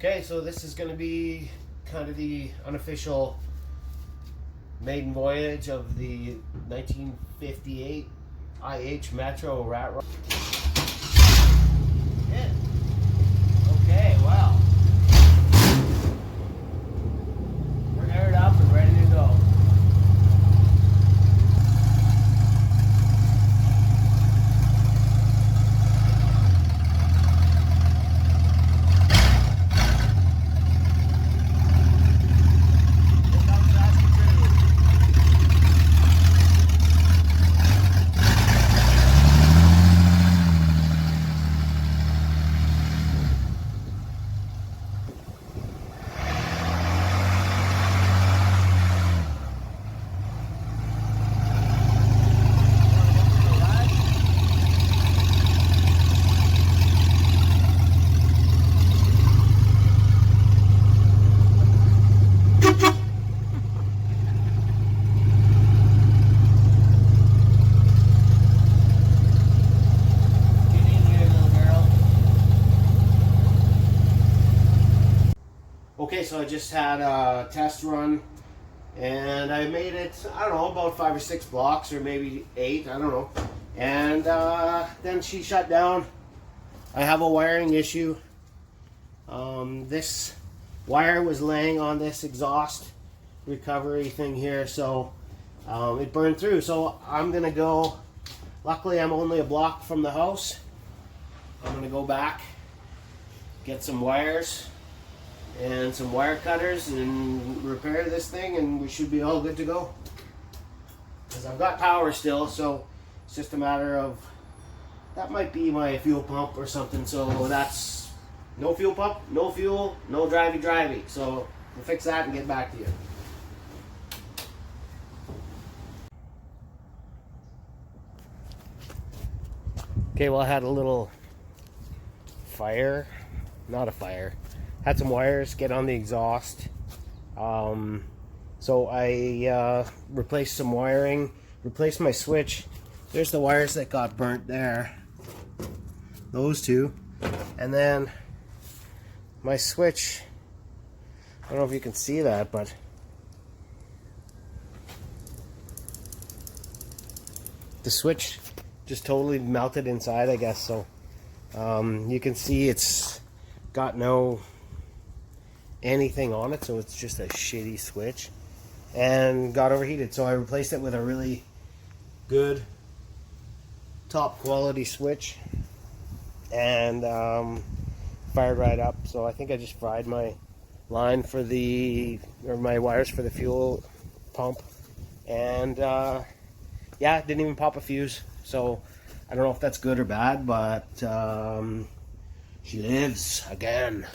Okay, so this is going to be kind of the unofficial maiden voyage of the 1958 IH Metro Rat Rod. Yeah. Okay, wow. We're aired up and ready to go. Okay, so I just had a test run and I made it, I don't know, about 5 or 6 blocks or maybe 8, I don't know. And then she shut down. I have a wiring issue. This wire was laying on this exhaust recovery thing here, so it burned through. So I'm gonna go, luckily I'm only a block from the house. I'm gonna go back, get some wires and some wire cutters and repair this thing, and we should be all good to go. Because I've got power still, so it's just a matter of, that might be my fuel pump or something. So that's no fuel pump, no fuel, no drivey. So we'll fix that and get back to you. Okay, well I had a little fire, not a fire. Had some wires get on the exhaust, so I replaced some wiring, replaced my switch. There's the wires that got burnt there, those two, and then my switch, I don't know if you can see that, but the switch just totally melted inside, I guess. So you can see it's got no anything on it, so it's just a shitty switch and got overheated. So I replaced it with a really good top quality switch and fired right up. So I think I just fried my line for my wires for the fuel pump, and yeah, it didn't even pop a fuse. So I don't know if that's good or bad, but she lives again.